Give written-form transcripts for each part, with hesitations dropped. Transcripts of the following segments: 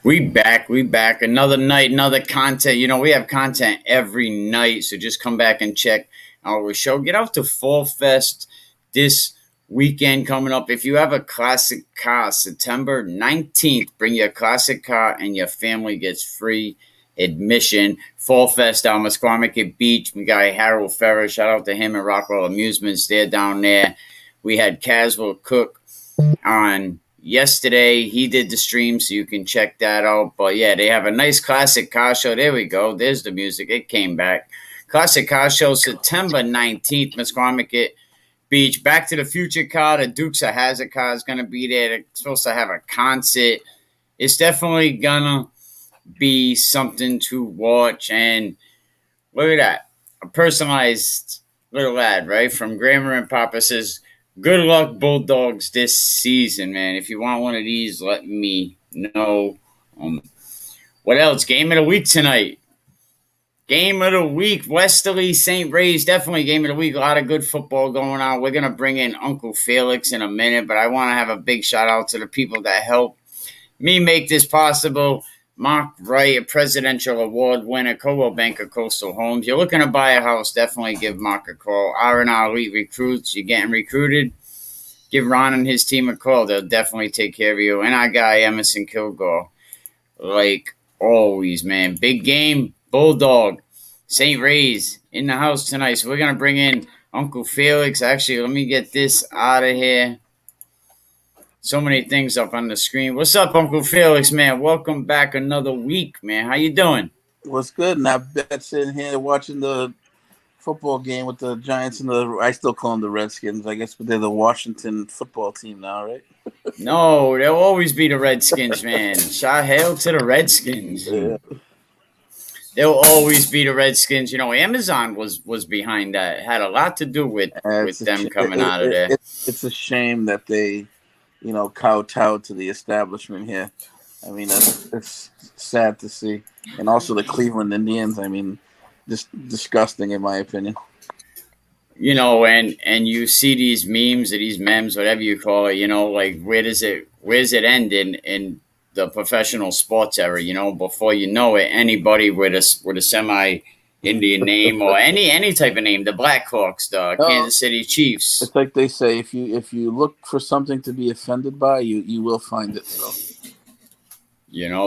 We back. Another night, another content. We have content every night, so just come back and check our show. Get out to Fall Fest this weekend coming up. If you have a classic car, September 19th, bring your classic car and your family gets free admission. Fall Fest down Musquamicut Beach. We got Harold Ferris. Shout out to him and Rockwell Amusements. They're down there. We had Caswell Cook on yesterday. He did the stream, so you can check that out. But yeah, they have a nice classic car show. There we go. There's the music. It came back. Classic car show, September 19th, Musquamicut Beach. Back to the Future car. The Dukes of Hazzard car is going to be there. They're supposed to have a concert. It's definitely going to be something to watch. And look at that. A personalized little ad, right? From Grammar and Papa says, good luck, Bulldogs, this season, man. If you want one of these, let me know. What else? Game of the week tonight. Game of the week. Westerly, St. Ray's, definitely game of the week. A lot of good football going on. We're going to bring in Uncle Felix in a minute, but I want to have a big shout out to the people that helped me make this possible. Mark Wright, a presidential award winner, Coldwell Banker Coastal Homes. You're looking to buy a house, definitely give Mark a call. R&R Elite Recruits, you're getting recruited, give Ron and his team a call. They'll definitely take care of you. And our guy, Emerson Kilgore, like always, man. Big game, Bulldog, St. Ray's in the house tonight. So we're going to bring in Uncle Felix. Actually, let me get this out of here. So many things up on the screen. What's up, Uncle Felix, man? Welcome back another week, man. How you doing? What's good? And I've been sitting here watching the football game with the Giants and I still call them the Redskins, I guess, but they're the Washington football team now, right? No, they'll always be the Redskins, man. Shout hail to the Redskins. Yeah. They'll always be the Redskins. Amazon was behind that. It had a lot to do with them coming out of there. It's a shame that they kowtow to the establishment here. I mean, it's sad to see. And also the Cleveland Indians, I mean, just disgusting in my opinion. And you see these memes or these memes, whatever you call it, like where does it end in the professional sports era? Before you know it, anybody with a semi-Indian name or any type of name, the Blackhawks, the Kansas City Chiefs. It's like they say, if you look for something to be offended by, you will find it. So,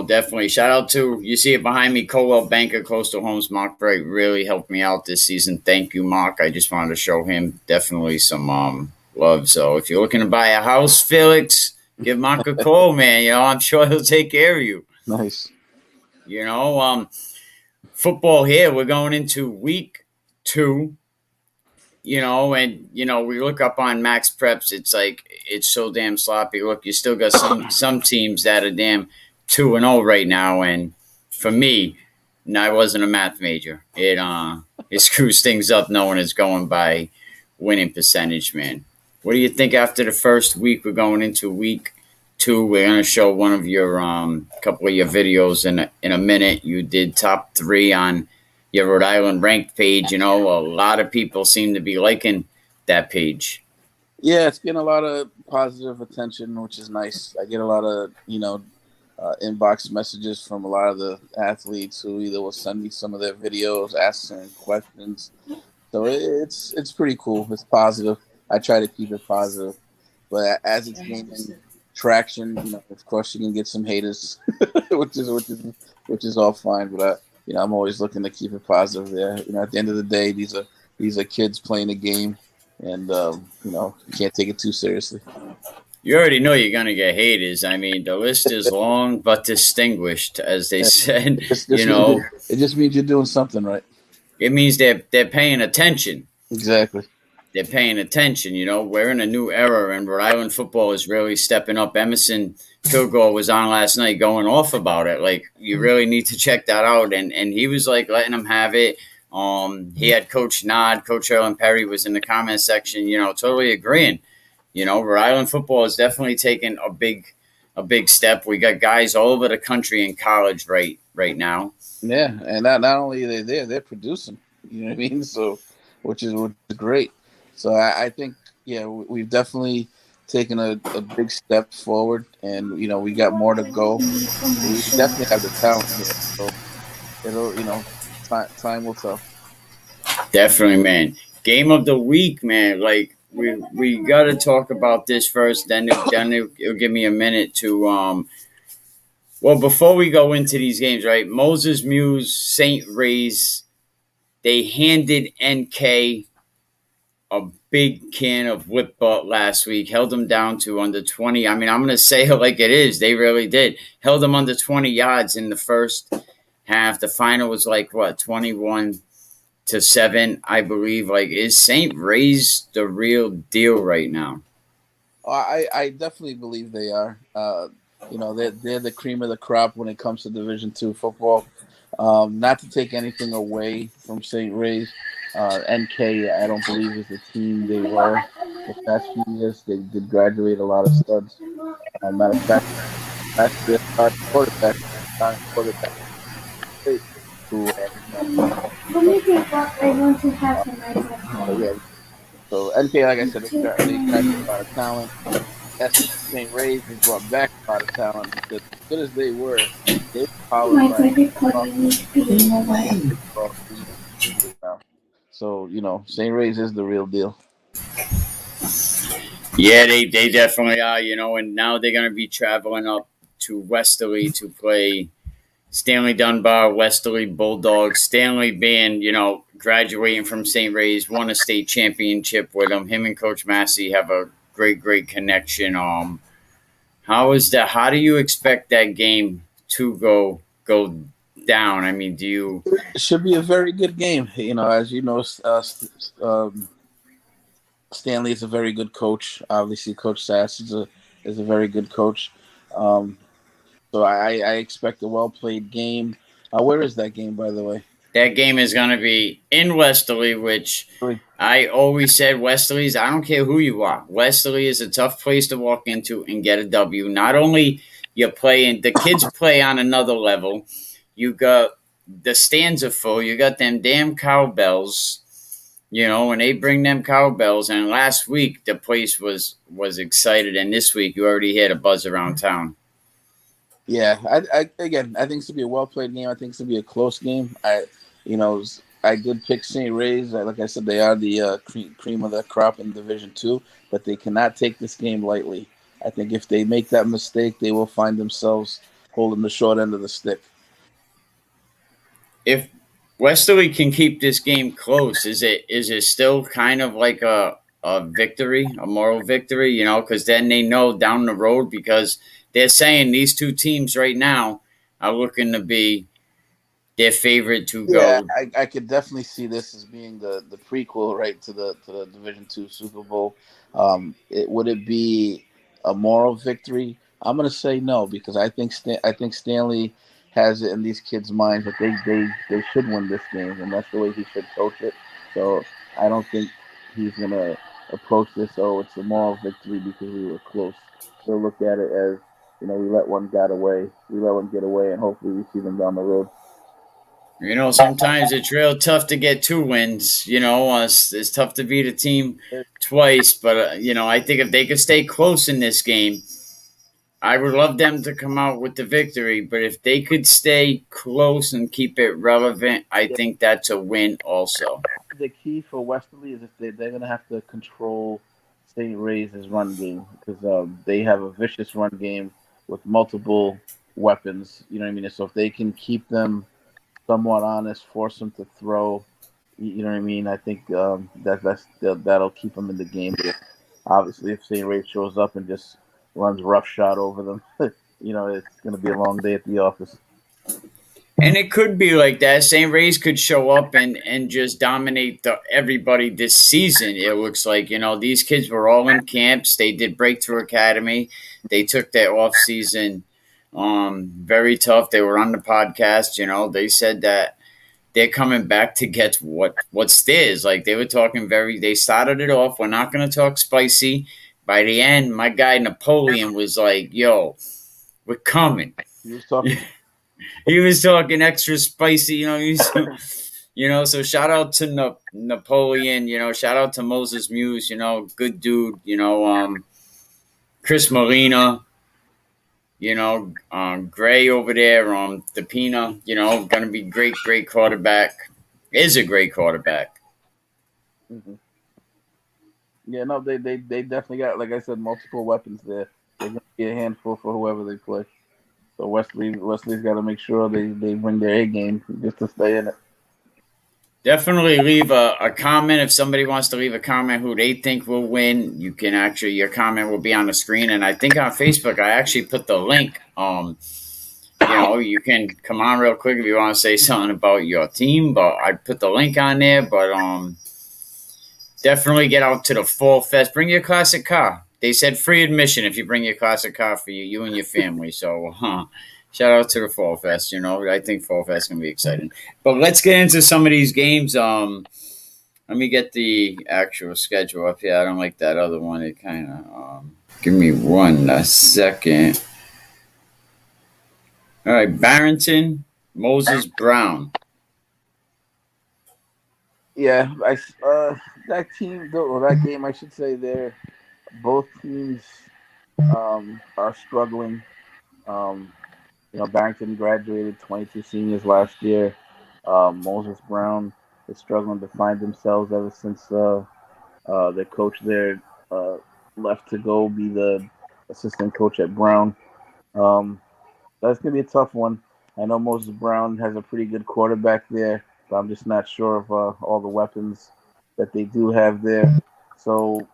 definitely shout out to, you see it behind me, Coldwell Banker, Coastal Homes. Mark Bright really helped me out this season. Thank you, Mark. I just wanted to show him definitely some love. So if you're looking to buy a house, Felix, give Mark a call, man. I'm sure he'll take care of you. Nice. Football here, we're going into week 2, and we look up on Max Preps, it's like it's so damn sloppy. Look, you still got some teams that are damn 2-0 right now, and for me, I wasn't a math major. It screws things up knowing it's going by winning percentage, man. What do you think after the first week? We're going into week 2. We're going to show one of your couple of your videos in a minute. You did top 3 on your Rhode Island ranked page. A lot of people seem to be liking that page. Yeah, it's getting a lot of positive attention, which is nice. I get a lot of inbox messages from a lot of the athletes who either will send me some of their videos, asking questions. So it's pretty cool. It's positive. I try to keep it positive, but as it's gaining traction, of course you can get some haters, which is all fine. But I'm always looking to keep it positive. There, at the end of the day, these are kids playing a game, and you can't take it too seriously. You already know you're gonna get haters. I mean, the list is long but distinguished, as they said. It just means you're doing something right. It means they're paying attention. Exactly. They're paying attention. We're in a new era, and Rhode Island football is really stepping up. Emerson Kilgore was on last night going off about it. Like, you really need to check that out. And he was like letting them have it. He had Coach Nod, Coach Erlen Perry was in the comment section, totally agreeing. Rhode Island football is definitely taking a big step. We got guys all over the country in college right now. Yeah, and not only are they there, they're producing. You know what I mean? So, which is great. So I think, we've definitely taken a big step forward, and we got more to go. We definitely have the talent here, so it'll time will tell. Definitely, man. Game of the week, man. Like we got to talk about this first. Then it'll give me a minute to Well, before we go into these games, right? Moses Muse, Saint Ray's, they handed NK a big can of whip butt last week, held them down to under 20. I mean, I'm going to say it like it is. They really did. Held them under 20 yards in the first half. The final was like, what, 21-7, I believe. Like, is St. Ray's the real deal right now? I definitely believe they are. They're the cream of the crop when it comes to Division II football. Not to take anything away from St. Ray's, NK, I don't believe is the team they were the past few years. They did graduate a lot of studs. Matter of fact, that's their starting quarterback, who yeah. So NK, like I said, they got a lot of talent. St. Ray's has brought back a lot of talent because as good as they were powered by so St. Ray's is the real deal. Yeah, they definitely are, and now they're going to be traveling up to Westerly to play Stanley Dunbar, Westerly Bulldogs. Stanley being, graduating from St. Ray's, won a state championship with him. Him and Coach Massey have a great connection. How do you expect that game to go down? I mean, do you? It should be a very good game. As you know, Stanley is a very good coach. Obviously, Coach Sass is a very good coach. So I expect a well played game. Where is that game, by the way? That game is going to be in Westerly, which I always said Westerly's, I don't care who you are. Westerly is a tough place to walk into and get a W. Not only you're playing, the kids play on another level. You got the stands are full. You got them damn cowbells, and they bring them cowbells. And last week the place was excited, and this week you already hear a buzz around town. Yeah, I think it's to be a well played game. I think it's to be a close game. I did pick St. Ray's. Like I said, they are the cream of the crop in Division II, but they cannot take this game lightly. I think if they make that mistake, they will find themselves holding the short end of the stick. If Westerly can keep this game close, is it still kind of like a victory, a moral victory? Because then they know down the road, because they're saying these two teams right now are looking to be their favorite to go. Yeah, I could definitely see this as being the prequel, right, to the Division II Super Bowl. Would it be a moral victory? I'm going to say no, because I think Stanley has it in these kids' minds that they should win this game, and that's the way he should coach it. So I don't think he's going to approach this, it's a moral victory because we were close. He'll look at it as, we let one get away, and hopefully we see them down the road. Sometimes it's real tough to get two wins. It's tough to beat a team twice. But, I think if they could stay close in this game, I would love them to come out with the victory. But if they could stay close and keep it relevant, I think that's a win also. The key for Westerly is if they're going to have to control St. Ray's run game, because they have a vicious run game with multiple weapons. You know what I mean? So if they can keep them somewhat honest, force them to throw. You know what I mean? I think that'll keep them in the game. Obviously, if St. Ray shows up and just runs roughshod over them, it's going to be a long day at the office. And it could be like that. St. Ray's could show up and just dominate everybody this season. It looks like, these kids were all in camps. They did Breakthrough Academy. They took their off season. Very tough. They were on the podcast. They said that they're coming back to get what's theirs. Like they were talking they started it off. We're not going to talk spicy. By the end, my guy Napoleon was like, "Yo, we're coming." He was talking extra spicy. So shout out to Napoleon. Shout out to Moses Muse. Good dude. Chris Molina, Gray over there, DePina, going to be great quarterback. Is a great quarterback. Mm-hmm. Yeah, no, they definitely got, like I said, multiple weapons there. They're gonna be a handful for whoever they play. So Wesley's got to make sure they bring their A game just to stay in it. Definitely leave a comment if somebody wants to leave a comment who they think will win. You can actually, your comment will be on the screen, and I think on Facebook I actually put the link. You can come on real quick if you want to say something about your team, but I put the link on there. But definitely get out to the Fall Fest. Bring your classic car. They said free admission if you bring your classic car for you and your family. So, shout out to the Fall Fest. I think Fall Fest can be exciting. But let's get into some of these games. Let me get the actual schedule up here. I don't like that other one. It kind of give me one second. All right, Barrington, Moses Brown. Yeah, that team, or that game, I should say, both teams are struggling. Barrington graduated 22 seniors last year. Moses Brown is struggling to find themselves ever since their coach there left to go be the assistant coach at Brown. That's going to be a tough one. I know Moses Brown has a pretty good quarterback there, but I'm just not sure of all the weapons that they do have there. So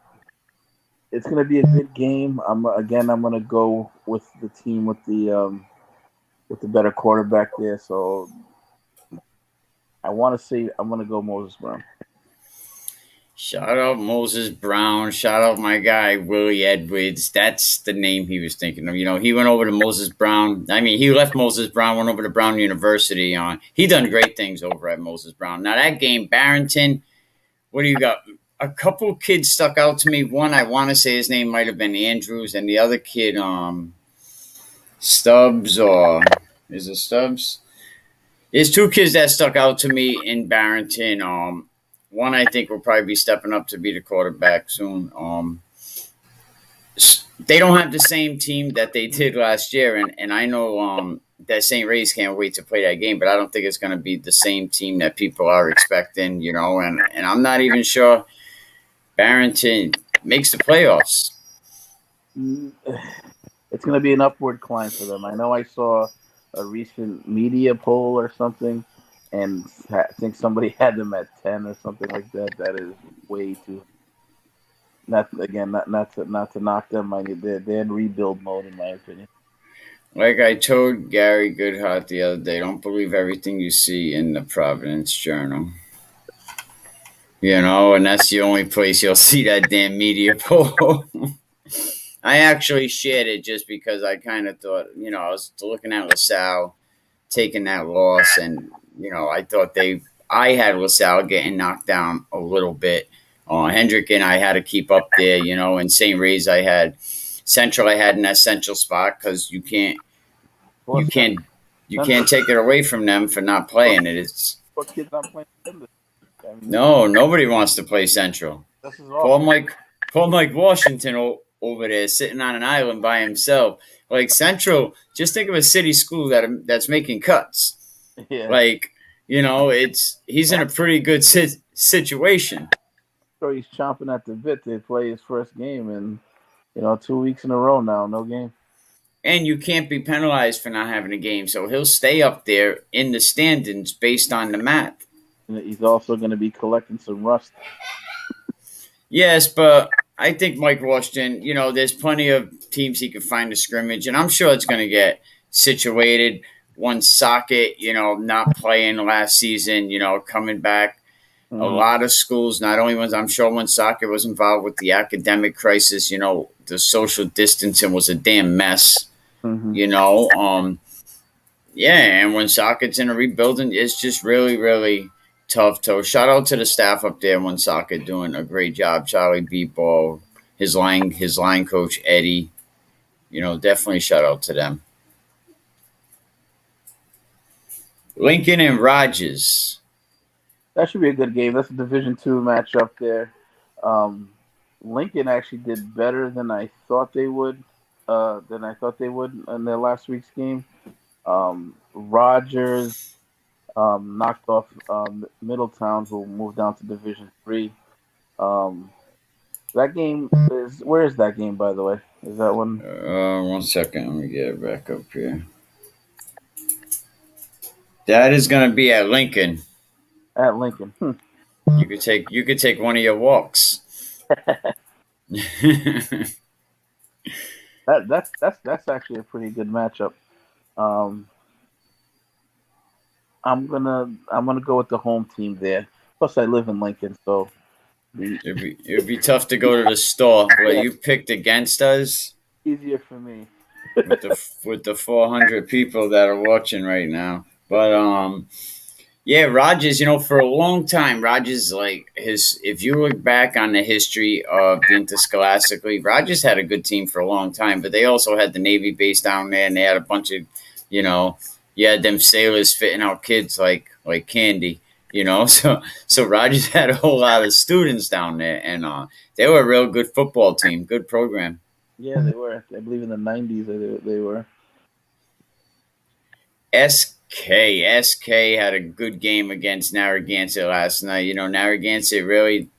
it's going to be a good game. I'm going to go with the team with the better quarterback there. So I want to say I'm going to go Moses Brown. Shout out Moses Brown. Shout out my guy, Willie Edwards. That's the name he was thinking of. He went over to Moses Brown. I mean, he left Moses Brown, went over to Brown University. He done great things over at Moses Brown. Now, that game, Barrington, what do you got? A couple kids stuck out to me. One, I want to say his name might have been Andrews, and the other kid, Stubbs, or is it Stubbs? There's two kids that stuck out to me in Barrington. One I think will probably be stepping up to be the quarterback soon. They don't have the same team that they did last year, and I know that St. Ray's can't wait to play that game, but I don't think it's going to be the same team that people are expecting, and I'm not even sure Barrington makes the playoffs. It's going to be an upward climb for them. I know I saw a recent media poll or something, and I think somebody had them at 10 or something like that. That is way too. Not to knock them. They're in rebuild mode, in my opinion. Like I told Gary Goodhart the other day, don't believe everything you see in the Providence Journal. And that's the only place you'll see that damn media poll. I actually shared it just because I kind of thought, I was looking at LaSalle taking that loss, and I thought I had LaSalle getting knocked down a little bit. Hendrick and I had to keep up there, and St. Ray's I had Central. I had an essential spot because you can't take it away from them for not playing it. It's kids not playing. No, nobody wants to play Central. Paul Mike Washington over there sitting on an island by himself. Like Central, just think of a city school that's making cuts. Yeah. Like, he's in a pretty good situation. So he's chomping at the bit to play his first game in, 2 weeks in a row now, no game. And you can't be penalized for not having a game, so he'll stay up there in the standings based on the math. And he's also going to be collecting some rust. Yes, but I think Mike Washington, there's plenty of teams he could find to scrimmage, and I'm sure it's going to get situated. One Socket, not playing last season, coming back. Mm-hmm. A lot of schools, not only ones, I'm sure when Socket was involved with the academic crisis, the social distancing was a damn mess, mm-hmm. And when Socket's in a rebuilding, it's just really, really tough. So shout out to the staff up there when Socket doing a great job. Charlie Beatball, his line coach, Eddie, definitely shout out to them. Lincoln and Rogers. That should be a good game. That's a Division II matchup there. Lincoln actually did better than I thought they would. In their last week's game. Rogers knocked off Middletown, who moved down to Division 3. Um, that game is where is that game, by the way? Is that one 1 second. Let me get it back up here. That is going to be at Lincoln. at Lincoln? You could take one of your walks. That's actually a pretty good matchup. Um, I'm gonna go with the home team there. Plus, I live in Lincoln, so It would be tough to go to the store, but you picked against us easier for me. with the 400 people that are watching right now. But yeah, Rogers, for a long time, Rogers, like if you look back on the history of the Interscholastic League, Rogers had a good team for a long time, but they also had the Navy base down there, and they had a bunch of, you had them sailors fitting out kids like candy, so Rogers had a whole lot of students down there, and they were a real good football team, good program. Yeah, they were. I believe in the '90s they were. SK had a good game against Narragansett last night. Narragansett really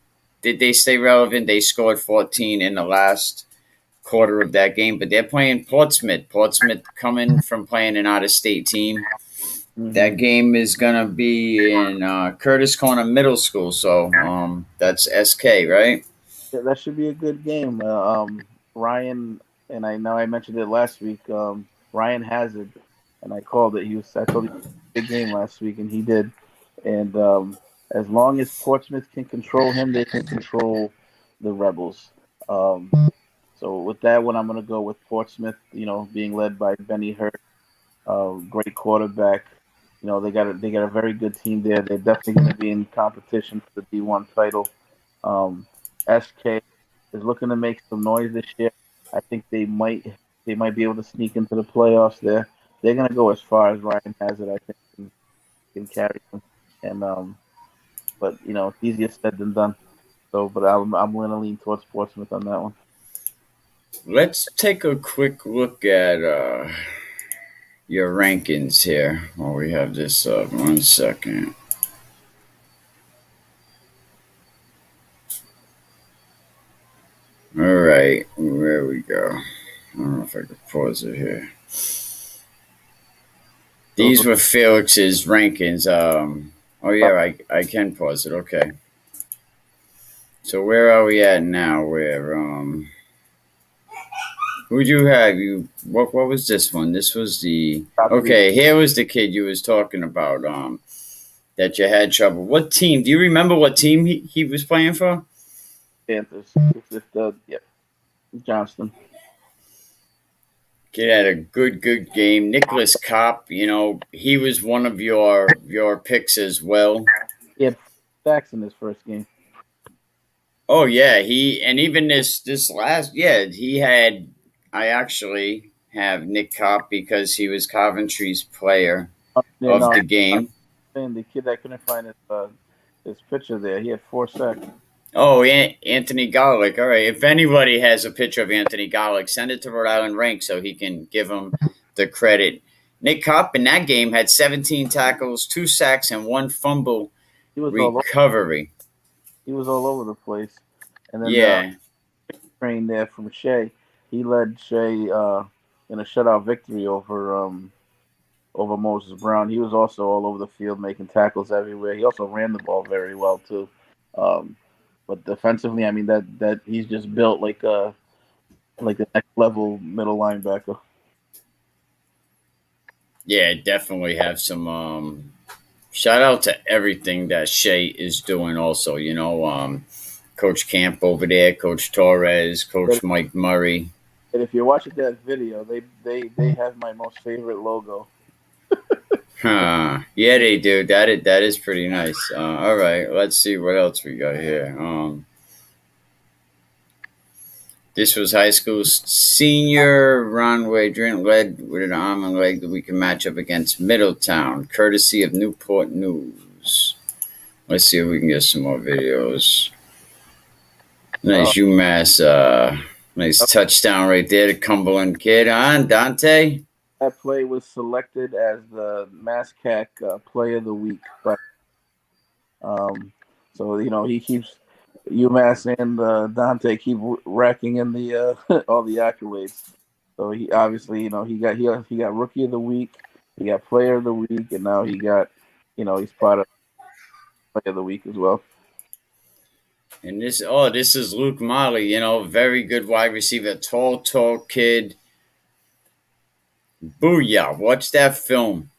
did they stay relevant. They scored 14 in the last quarter of that game, but they're playing Portsmouth. Portsmouth coming from playing an out-of-state team. Mm-hmm. That game is gonna be in Curtis Corner Middle School, so that's SK, right? Yeah, that should be a good game. Ryan, and I know I mentioned it last week. Ryan Hazard, and I called it. I told him a big game last week, and he did. And as long as Portsmouth can control him, they can control the Rebels. So with that one, I'm going to go with Portsmouth. Being led by Benny Hurt, great quarterback. They got a very good team there. They're definitely going to be in competition for the D1 title. SK is looking to make some noise this year. I think they might be able to sneak into the playoffs there. They're going to go as far as Ryan Hazard, I think, can carry them. And but it's easier said than done. So, but I'm going to lean towards Portsmouth on that one. Let's take a quick look at your rankings here while we have this up. 1 second. All right, there we go. I don't know if I can pause it here. These were Felix's rankings. Oh yeah, I can pause it. Okay. So where are we at now? Who'd you have? What was this one? This was here was the kid you was talking about, that you had trouble. What team? Do you remember what team he was playing for? Panthers. Johnston. Kid had a good game. Nicholas Kopp, he was one of your picks as well. He had sacks in his first game. Oh yeah, even this last he had. I actually have Nick Kopp because he was Coventry's player of the game. And the kid that couldn't find his picture there, he had 4 sacks. Oh, Anthony Garlick. All right. If anybody has a picture of Anthony Garlick, send it to Rhode Island Rank so he can give him the credit. Nick Kopp in that game had 17 tackles, 2 sacks, and 1 fumble recovery. He was all over the place. And then train there from Shea. He led Shea in a shutout victory over Moses Brown. He was also all over the field making tackles everywhere. He also ran the ball very well too. But defensively, I mean that he's just built like a next level middle linebacker. Yeah, definitely have some shout out to everything that Shea is doing also, Coach Camp over there, Coach Torres, Coach Mike Murray. And if you're watching that video, they have my most favorite logo. Yeah, they do. That is pretty nice. All right, let's see what else we got here. This was high school senior Ron Wadrin led with an arm and leg that we can match up against Middletown, courtesy of Newport News. Let's see if we can get some more videos. Nice UMass, nice touchdown right there to Cumberland kid, huh, Dante? That play was selected as the MASCAC Play of the Week. But so he keeps UMass and Dante keep racking in the all the accolades. So he obviously he got Rookie of the Week, he got Player of the Week, and now he got he's part of Play of the Week as well. And this is Luke Molly, very good wide receiver, tall kid. Booyah! Watch that film.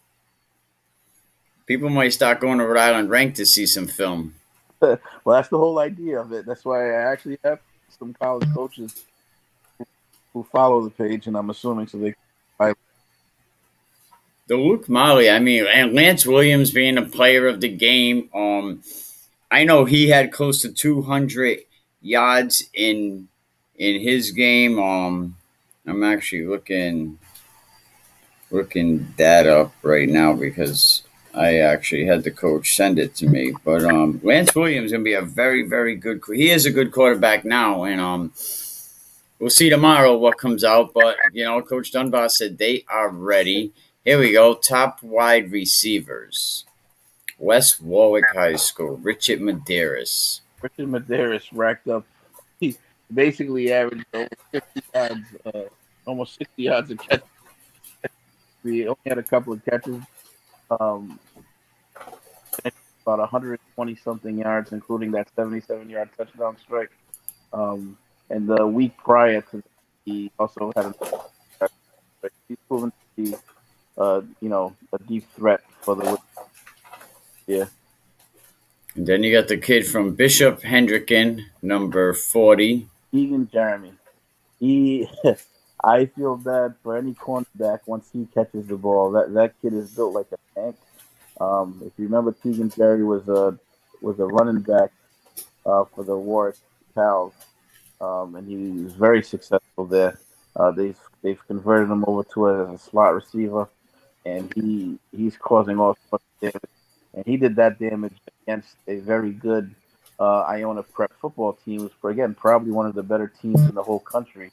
People might start going to Rhode Island Rank to see some film. Well, that's the whole idea of it. That's why I actually have some college coaches who follow the page, and I'm assuming so they. The Luke Molly, and Lance Williams being a player of the game. I know he had close to 200 yards in his game. I'm actually looking that up right now because I actually had the coach send it to me. But Lance Williams is gonna be a very, very good. He is a good quarterback now, and we'll see tomorrow what comes out. But Coach Dunbar said they are ready. Here we go. Top wide receivers. West Warwick High School. Richard Medeiros. Richard Medeiros racked up. He basically averaged over 50 yards, almost 60 yards a catch. We only had a couple of catches. About 120 something yards, including that 77-yard touchdown strike. And the week prior to that, he also had he's proven to be, a deep threat for the. Yeah. And then you got the kid from Bishop Hendricken, number 40. Egan Jeremy. I feel bad for any cornerback once he catches the ball. That kid is built like a tank. If you remember, Tegan Jerry was a running back for the Warwick Pals, and he was very successful there. They've converted him over to a slot receiver, and he's causing all sorts of damage. And he did that damage against a very good Iona Prep football team, who's again probably one of the better teams in the whole country.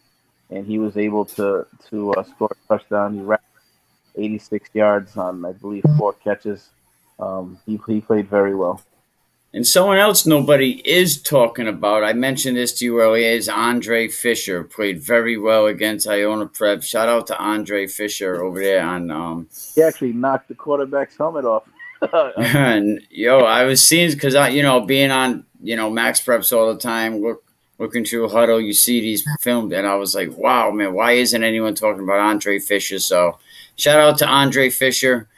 And he was able to score a touchdown. He ran 86 yards on, I believe, 4 catches. He played very well. And someone else nobody is talking about, I mentioned this to you earlier, is Andre Fisher. Played very well against Iona Prep. Shout out to Andre Fisher over there on. He actually knocked the quarterback's helmet off. And, I was seeing because being on Max Preps all the time, looking through Huddle, you see these filmed, and I was like, wow, man, why isn't anyone talking about Andre Fisher? So shout out to Andre Fisher.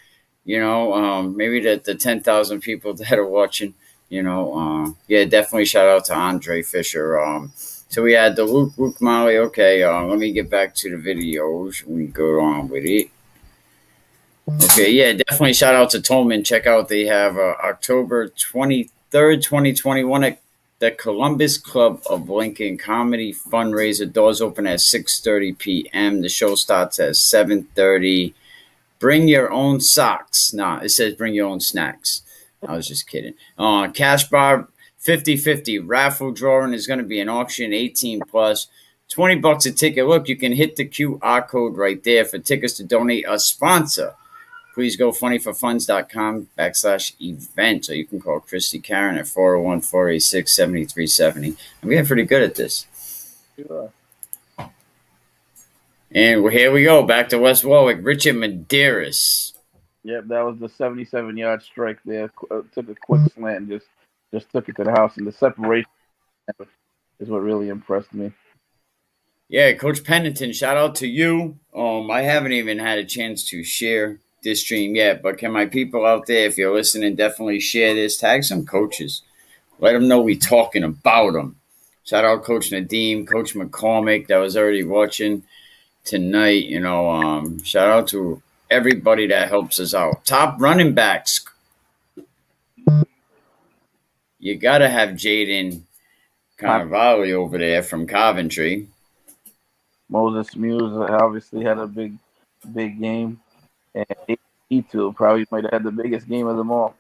Maybe the 10,000 people that are watching. Definitely shout out to Andre Fisher. So we had the Luke Molly. Okay, let me get back to the videos. We go on with it. Okay, yeah, definitely shout out to Tolman. Check out, they have October 23rd, 2021 at the Columbus Club of Lincoln Comedy Fundraiser. Doors open at 6:30 p.m. The show starts at 7:30. Bring your own socks. Nah, it says bring your own snacks. I was just kidding. Cash bar 50/50 raffle drawing is going to be an auction 18 plus. $20 a ticket. Look, you can hit the QR code right there for tickets to donate a sponsor. Please go funnyforfunds.com/event. So you can call Christy Karen at 401-486-7370. I'm getting pretty good at this. Sure. And here we go. Back to West Warwick. Richard Medeiros. Yep, that was the 77-yard strike there. Took a quick slant and just took it to the house. And the separation is what really impressed me. Yeah, Coach Pennington, shout out to you. I haven't even had a chance to share this stream yet, but can my people out there, if you're listening, definitely share this. Tag some coaches. Let them know we talking about them. Shout out Coach Nadeem, Coach McCormick that was already watching tonight. Shout out to everybody that helps us out. Top running backs. You got to have Jaden Carnivale over there from Coventry. Moses Muse obviously had a big game. And E2 probably might have had the biggest game of them all.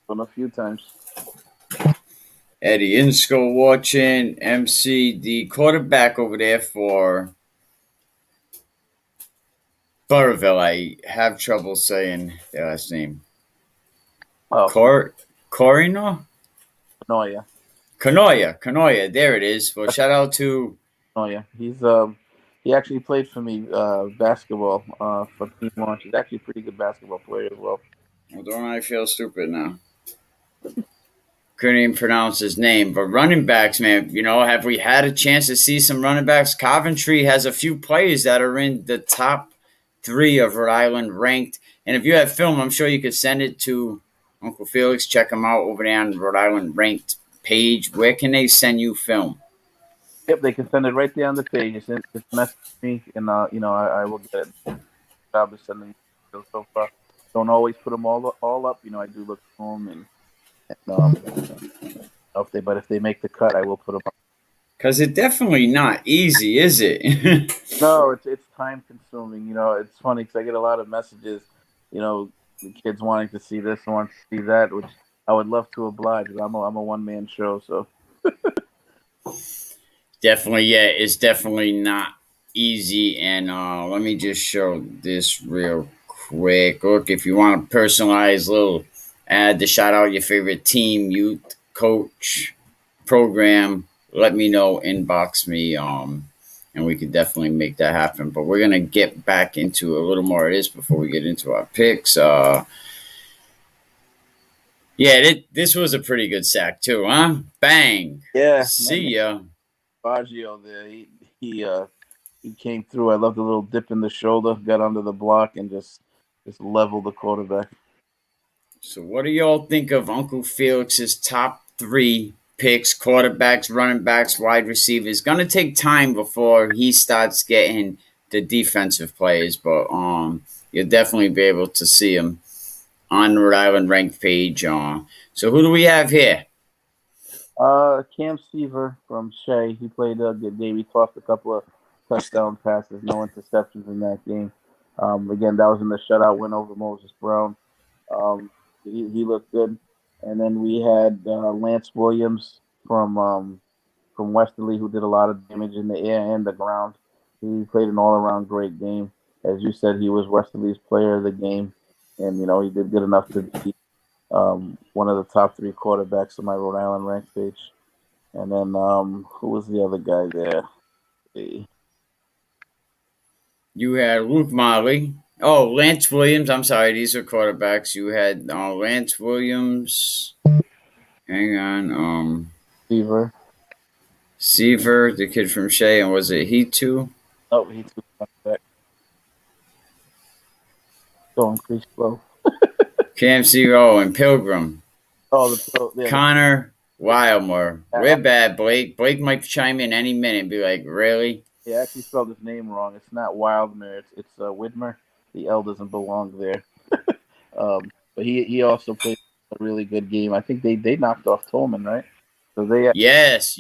A few times. Eddie Insko watching. MC, the quarterback over there for Burrville. I have trouble saying their last name. Oh, Corino? Kanoya. Kanoya. There it is. Well, shout out to. Oh yeah, he actually played for me basketball for team launch. He's actually a pretty good basketball player as well. Well, don't I feel stupid now? Couldn't even pronounce his name. But running backs, man, have we had a chance to see some running backs? Coventry has a few players that are in the top 3 of Rhode Island ranked. And if you have film, I'm sure you could send it to Uncle Felix. Check him out over there on the Rhode Island ranked page. Where can they send you film? Yep, they can send it right there on the page. Just message me, and I will get it. Job is sending so far. Don't always put them all up. I do look for them, if they make the cut, I will put them up. Because it's definitely not easy, is it? No, it's time consuming. It's funny because I get a lot of messages. The kids wanting to see this, wanting to see that, which I would love to oblige. I'm a one man show, so. Definitely, yeah, it's definitely not easy. And let me just show this real quick. Look, if you want a personalized little ad to shout out your favorite team, youth, coach, program, let me know, inbox me, and we could definitely make that happen. But we're gonna get back into a little more of this before we get into our picks. Yeah, this was a pretty good sack too, huh? Bang. Yeah. See ya. Baggio there, he came through. I love the little dip in the shoulder, got under the block, and just leveled the quarterback. So what do y'all think of Uncle Felix's top 3 picks, quarterbacks, running backs, wide receivers? Going to take time before he starts getting the defensive players, but you'll definitely be able to see him on the Rhode Island ranked page. So who do we have here? Cam Seaver from Shea. He played a good game. He tossed a couple of touchdown passes, no interceptions in that game. Again, that was in the shutout win over Moses Brown. He looked good. And then we had Lance Williams from Westerly, who did a lot of damage in the air and the ground. He played an all-around great game. As you said, he was Westerly's player of the game. And, he did good enough to be one of the top 3 quarterbacks on my Rhode Island ranked page. And then who was the other guy there? You had Luke Molly. Oh, Lance Williams. I'm sorry, these are quarterbacks. You had Lance Williams. Hang on. Seaver, the kid from Shea, and was it he too? Oh, he too. Going pretty slow. KMCO and Pilgrim. Oh, Connor Wildmore. We're bad, Blake. Blake might chime in any minute and be like, really? Yeah, I actually spelled his name wrong. It's not Wildmere. It's Widmer. The L doesn't belong there. But he also played a really good game. I think they knocked off Tolman, right? So they Yes.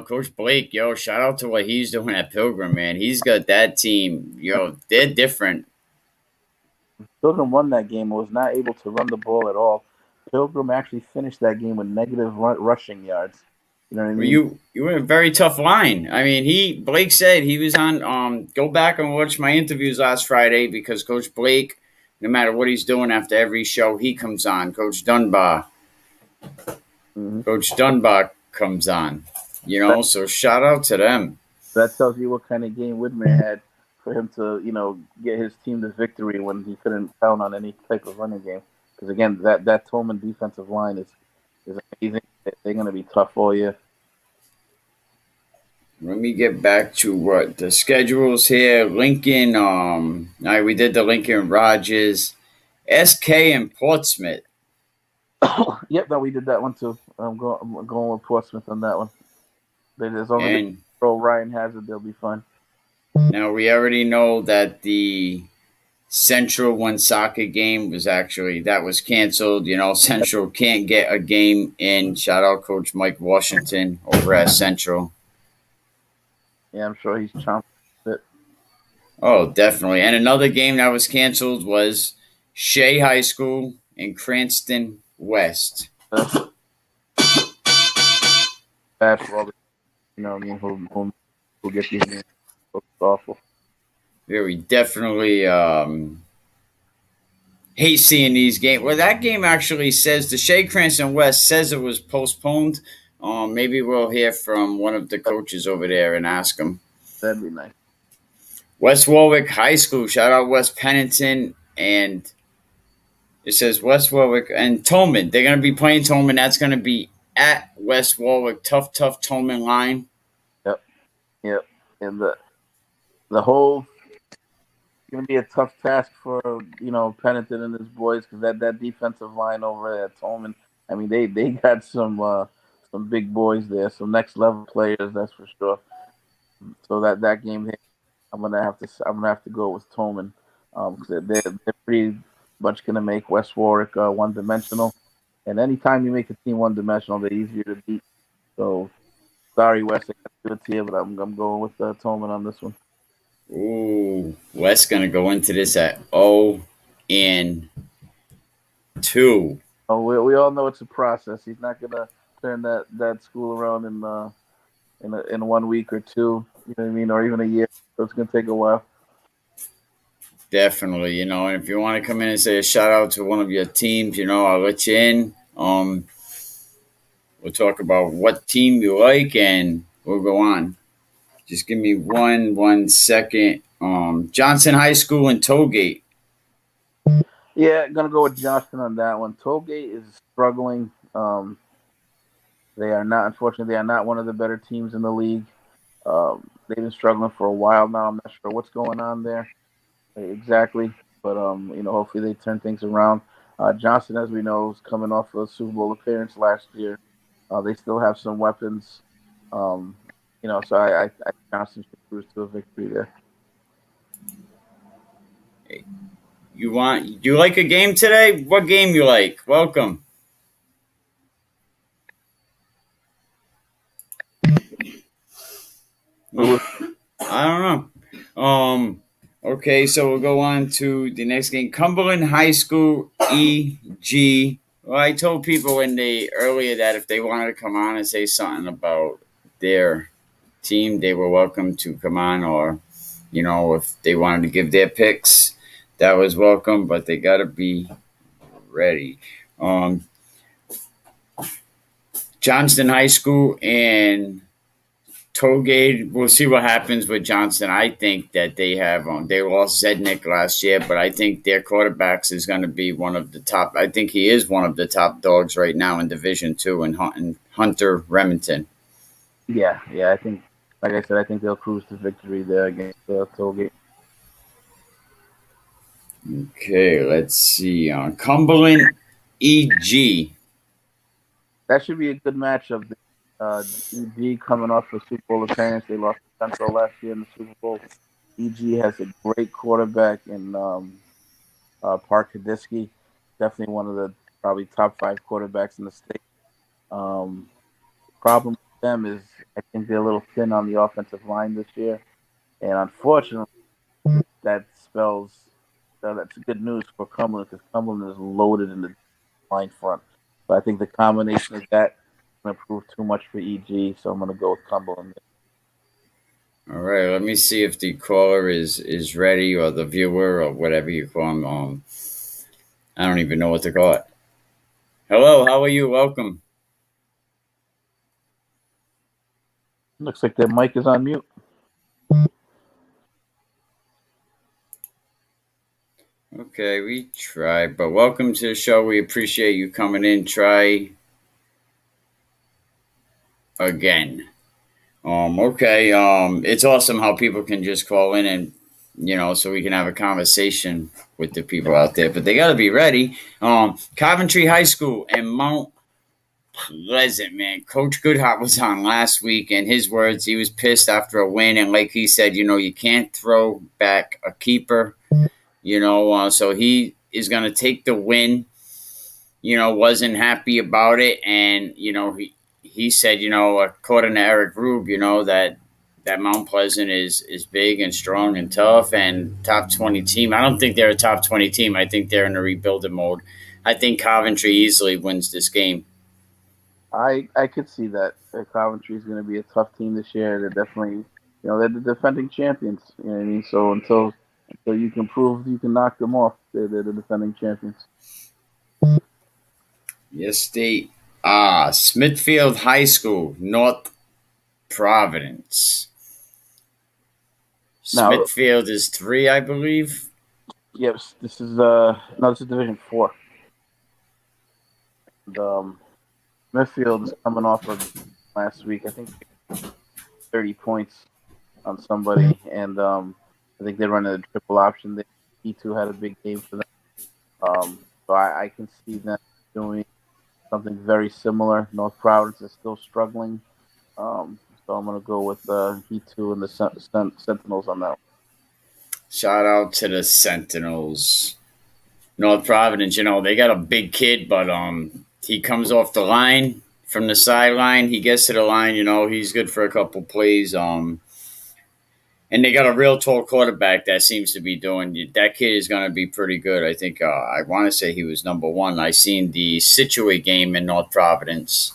Coach Blake, shout out to what he's doing at Pilgrim, man. He's got that team. They're different. Pilgrim won that game and was not able to run the ball at all. Pilgrim actually finished that game with negative rushing yards. You know what I mean? You were in a very tough line. I mean, Blake said he was on. Go back and watch my interviews last Friday because Coach Blake, no matter what he's doing after every show, he comes on. Coach Dunbar. Mm-hmm. Coach Dunbar comes on. So shout out to them. That tells you what kind of game Widmer had for him to, get his team to victory when he couldn't count on any type of running game. Because again, that Tolman defensive line is amazing. They're going to be tough all year. Let me get back to what the schedules here. Lincoln, all right, we did the Lincoln Rogers, SK and Portsmouth. Yep, no, we did that one too. I'm going with Portsmouth on that one. As long as they throw Ryan Hazard, they'll be fine. Now we already know that the Central Woonsocket game was canceled. Central can't get a game in. Shout out Coach Mike Washington over at Central. Yeah, I'm sure he's chomping it. Oh, definitely. And another game that was canceled was Shea High School in Cranston West. bad for all the, who get these games. It's awful. Yeah, we definitely hate seeing these games. Well, that game actually says the Shea Cranston West says it was postponed. Maybe we'll hear from one of the coaches over there and ask them. That'd be nice. West Warwick High School. Shout out West Pennington. And it says West Warwick and Tolman. They're going to be playing Tolman. That's going to be at West Warwick. Tough Tolman line. Yep. And the whole going to be a tough task for Pennington and his boys, because that defensive line over at Tolman. I mean, they got some big boys there, some next level players, that's for sure. So that game, I'm gonna have to go with Tolman, because they're pretty much gonna make West Warwick one dimensional, and anytime you make a team one dimensional, they're easier to beat. So sorry, West, I got to give it to you, but I'm going with Tolman on this one. Ooh, West gonna go into this at 0-2. Oh, we all know it's a process. He's not gonna turn that school around in 1 week or two. You know what I mean, or even a year. So it's gonna take a while. Definitely, and if you want to come in and say a shout out to one of your teams, I'll let you in. We'll talk about what team you like, and we'll go on. Just give me one second. Johnson High School in Tollgate. Yeah, gonna go with Johnson on that one. Tollgate is struggling. They are not one of the better teams in the league. They've been struggling for a while now. I'm not sure what's going on there exactly, but hopefully they turn things around. Johnson, as we know, is coming off a Super Bowl appearance last year. They still have some weapons. So I Johnson should cruise to a victory there. You like a game today? What game you like? Welcome. I don't know. Okay, so we'll go on to the next game. Cumberland High School EG. Well, I told people earlier that if they wanted to come on and say something about their team, they were welcome to come on, or if they wanted to give their picks, that was welcome, but they got to be ready. Johnston High School and Tollgate, we'll see what happens with Johnston. I think that they lost Zednick last year, but I think their quarterbacks is going to be one of the top. I think he is one of the top dogs right now in Division II, and Hunter Remington. Yeah, I think, like I said, I think they'll cruise to victory there against Tollgate. Okay, let's see. Cumberland EG. That should be a good matchup. EG coming off a Super Bowl appearance. They lost to Central last year in the Super Bowl. EG has a great quarterback in Park Kadisky. Definitely one of the probably top 5 quarterbacks in the state. Problem with them is I think they're a little thin on the offensive line this year. And unfortunately, that's good news for Cumberland, because Cumberland is loaded in the line front. So I think the combination of that is going to prove too much for EG, so I'm going to go with Cumberland. All right, let me see if the caller is ready, or the viewer, or whatever you call him. I don't even know what to call it. Hello, how are you? Welcome. Looks like their mic is on mute. Okay, we tried, but welcome to the show. We appreciate you coming in. Try again. Okay. It's awesome how people can just call in and, so we can have a conversation with the people out there, but they got to be ready. Coventry High School and Mount Pleasant, man. Coach Goodhart was on last week, and his words, he was pissed after a win. And like he said, you can't throw back a keeper. So he is going to take the win, wasn't happy about it. And, he said, according to Eric Rube, that Mount Pleasant is big and strong and tough and top 20 team. I don't think they're a top 20 team. I think they're in a rebuilding mode. I think Coventry easily wins this game. I could see that. Coventry is going to be a tough team this year. They're definitely, they're the defending champions. You know what I mean? So until you can prove you can knock them off, they're the defending champions. Yes, they Smithfield High School, North Providence. Now, Smithfield is 3, I believe. yes, this is Division 4. And, Smithfield is coming off of last week. I think 30 points on somebody, and I think they're running a triple option. E2 had a big game for them. So I can see them doing something very similar. North Providence is still struggling. So I'm going to go with E2 and the Sentinels on that one. Shout out to the Sentinels. North Providence, they got a big kid, but he comes off the line from the sideline. He gets to the line, he's good for a couple plays. And they got a real tall quarterback that seems to be doing. That kid is going to be pretty good. I think I want to say he was number 1. I seen the Situate game in North Providence.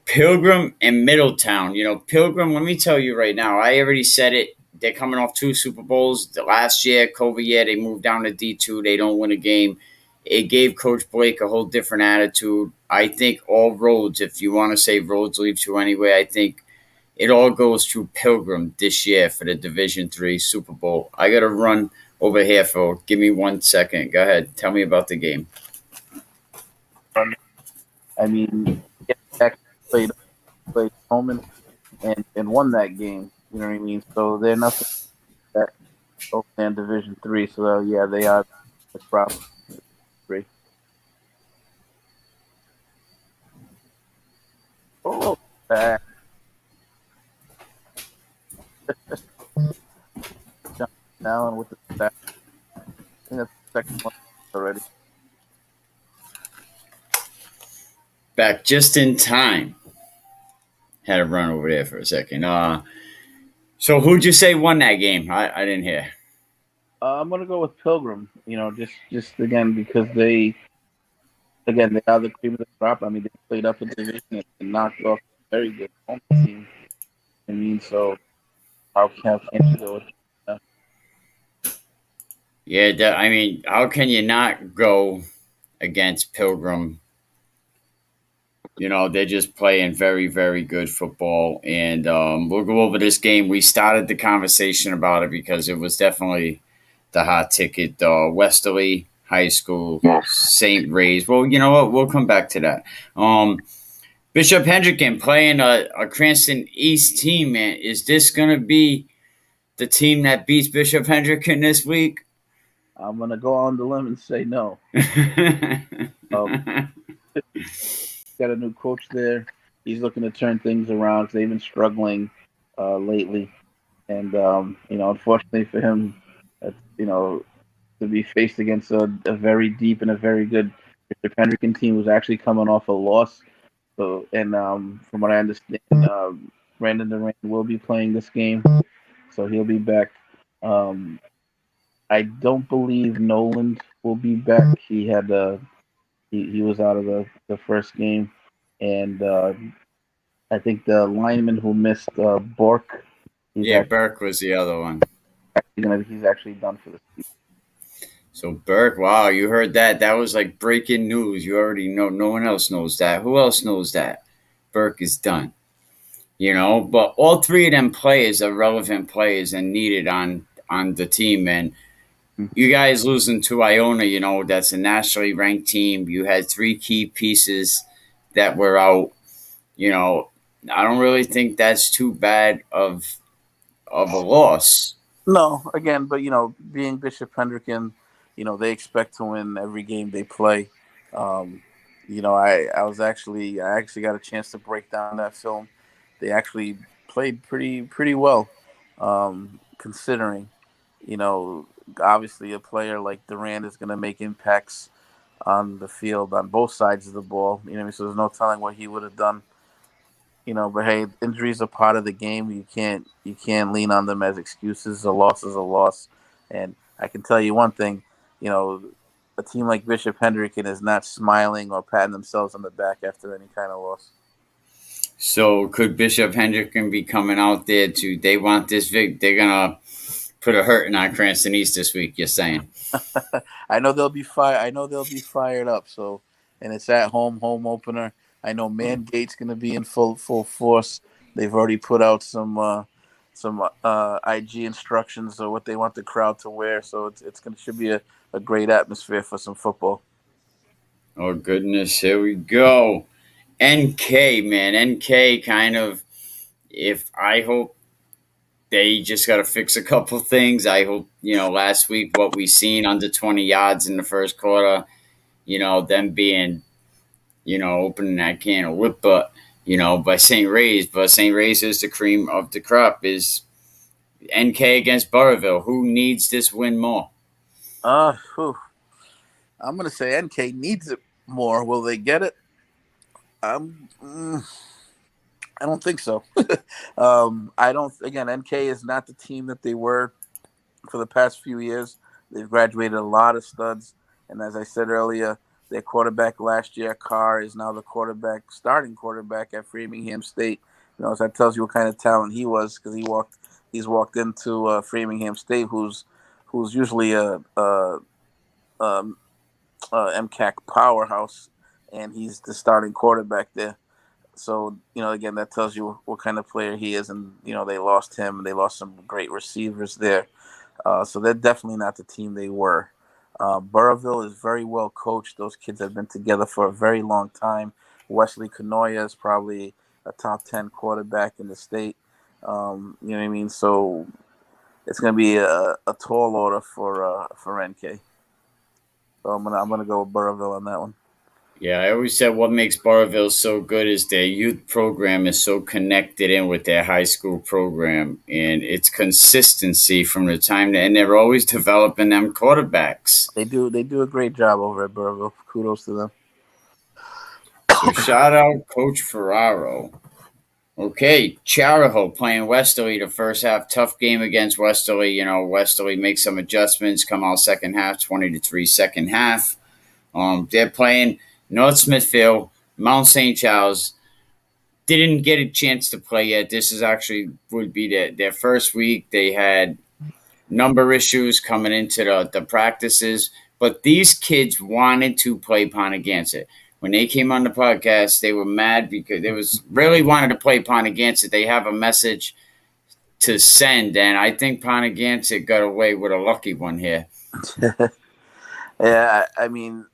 Pilgrim and Middletown. Pilgrim, let me tell you right now, I already said it. They're coming off 2 Super Bowls. The last year, COVID year, they moved down to D2. They don't win a game. It gave Coach Blake a whole different attitude. I think all roads, if you want to say roads lead to anywhere, I think it all goes through Pilgrim this year for the Division III Super Bowl. I got to run over here, Phil. Give me 1 second. Go ahead. Tell me about the game. I mean, Jack played home and won that game. You know what I mean? So they're nothing that Oakland Division III. So yeah, they are the problem. 3. Oh, Allen with the sack. I think that's the second one already. Back just in time. Had to run over there for a second. So who'd you say won that game? I didn't hear. I'm gonna go with Pilgrim. Just again because they are the cream of the crop. I mean, they played up a division and knocked off a very good home team. I mean, so how can't you go with that? Yeah, I mean, how can you not go against Pilgrim? They're just playing very, very good football. And we'll go over this game. We started the conversation about it because it was definitely the hot ticket. Westerly High School, St. Ray's. Well, you know what? We'll come back to that. Bishop Hendricken playing a Cranston East team, man. Is this going to be the team that beats Bishop Hendricken this week? I'm gonna go on the limb and say no. Got a new coach there. He's looking to turn things around because they've been struggling lately, and unfortunately for him, to be faced against a very deep and a very good Bishop Hendricken team who's actually coming off a loss. So, and from what I understand, Brandon Durant will be playing this game, so he'll be back. I don't believe Noland will be back. He had he was out of the first game, and I think the lineman who missed Bork. Burke was the other one. He's actually done for the season. So Burke, wow, you heard that? That was like breaking news. You already know. No one else knows that. Who else knows that? Burke is done. But all 3 of them players are relevant players and needed on the team. And you guys losing to Iona, that's a nationally ranked team. You had 3 key pieces that were out. I don't really think that's too bad of a loss. No, again, but being Bishop Hendricken, they expect to win every game they play. I actually got a chance to break down that film. They actually played pretty well, considering. Obviously a player like Durant is going to make impacts on the field on both sides of the ball. So there's no telling what he would have done. But hey, injuries are part of the game. You can't lean on them as excuses. A loss is a loss, and I can tell you one thing. a team like Bishop Hendricken is not smiling or patting themselves on the back after any kind of loss. So could Bishop Hendricken be coming out there to? They want this They're gonna put a hurting on Cranston East this week. You're saying? I know they'll be fired up. So, and it's at home opener. I know Mangate's going to be in full force. They've already put out some IG instructions of what they want the crowd to wear. So it's going to should be a great atmosphere for some football. Oh goodness, here we go. NK, man, NK kind of. If I hope they just got to fix a couple things. I hope last week what we seen under 20 yards in the first quarter. Them being opening that can of whip, but by St. Ray's. But St. Ray's is the cream of the crop. Is NK against Burrillville. Who needs this win more? I'm going to say NK needs it more. Will they get it? I don't think so. I don't. Again, NK is not the team that they were for the past few years. They've graduated a lot of studs, and as I said earlier, their quarterback last year, Carr, is now the starting quarterback at Framingham State. So that tells you what kind of talent he was, because he's walked into Framingham State, who's usually a MCAC powerhouse, and he's the starting quarterback there. So, again, that tells you what kind of player he is. And, they lost him. They lost some great receivers there. So they're definitely not the team they were. Burrillville is very well coached. Those kids have been together for a very long time. Wesley Canoia is probably a top 10 quarterback in the state. You know what I mean? So it's going to be a tall order for NK. So I'm gonna go with Burrillville on that one. Yeah, I always said what makes Burrillville so good is their youth program is so connected in with their high school program, and it's consistency from the time and they're always developing them quarterbacks. They do a great job over at Burrillville. Kudos to them. So shout out Coach Ferraro. Okay, Charahoe playing Westerly the first half. Tough game against Westerly. Westerly makes some adjustments, come out second half, 20-3 second half. They're playing North Smithfield, Mount St. Charles. Didn't get a chance to play yet. This is actually would be their first week. They had number issues coming into the practices, but these kids wanted to play Ponagansett. When they came on the podcast, they were mad because they was really wanted to play Ponagansett. They have a message to send, and I think Ponagansett got away with a lucky one here. Yeah, I mean,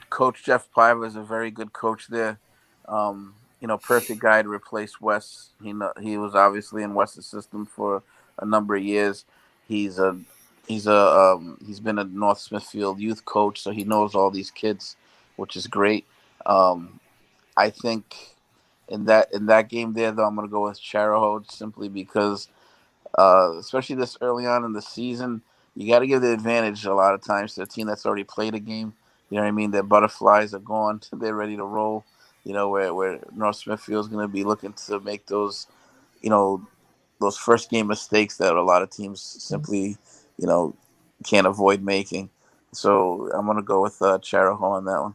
Coach Jeff Piva is a very good coach there. Perfect guy to replace Wes. He was obviously in Wes's system for a number of years. He's been a North Smithfield youth coach, so he knows all these kids, which is great. I think in that game there, though, I'm going to go with Charahoe simply because, especially this early on in the season, you got to give the advantage a lot of times to a team that's already played a game. You know what I mean? Their butterflies are gone. They're ready to roll. Where North Smithfield is going to be looking to make those first game mistakes that a lot of teams simply, can't avoid making. So I'm going to go with Charahoe on that one.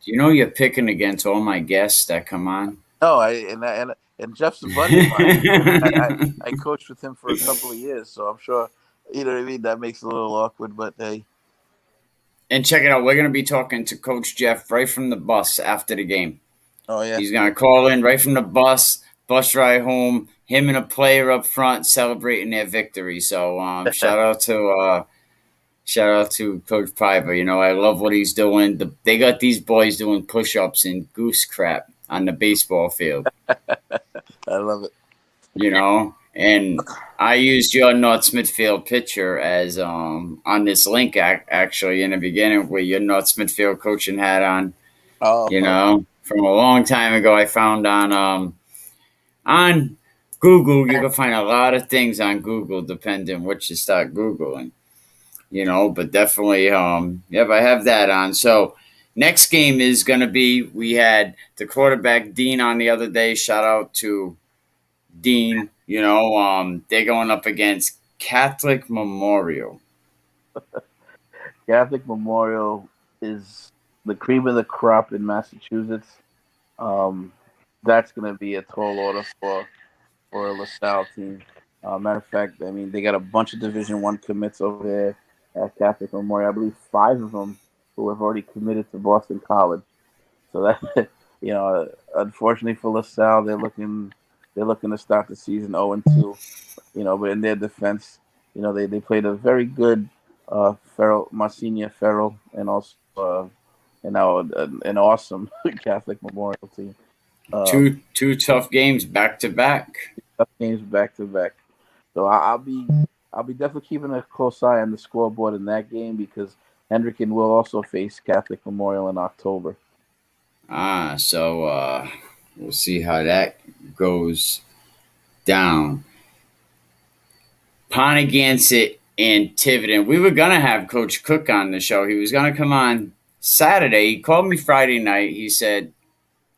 You're picking against all my guests that come on. No, and Jeff's a buddy of mine. I coached with him for a couple of years, so I'm sure, you know what I mean? That makes it a little awkward, but hey. And check it out. We're going to be talking to Coach Jeff right from the bus after the game. Oh, yeah. He's going to call in right from the bus ride home, him and a player up front celebrating their victory. So shout out to Coach Piva. I love what he's doing. They got these boys doing push-ups and goose crap on the baseball field. I love it. And I used your North Smithfield picture as on this link actually in the beginning with your North Smithfield coaching hat on. Oh, from a long time ago, I found on Google. You can find a lot of things on Google depending what you start Googling. But definitely, yep, I have that on. So next game is going to be, we had the quarterback Dean on the other day. Shout out to Dean. They're going up against Catholic Memorial. Catholic Memorial is the cream of the crop in Massachusetts. That's going to be a tall order for a LaSalle team. Matter of fact, I mean they got a bunch of Division I commits over there at Catholic Memorial. I believe 5 of them who have already committed to Boston College. So that unfortunately for LaSalle, they're looking to start the season 0-2. But in their defense, they played a very good Monsignor Farrell, and also an awesome Catholic Memorial team. Two tough games back to back. Tough games back to back. So I'll be definitely keeping a close eye on the scoreboard in that game, because Hendricken will also face Catholic Memorial in October. So we'll see how that goes down. Pontiac and Tiverton. We were gonna have Coach Cook on the show. He was gonna come on Saturday. He called me Friday night. He said,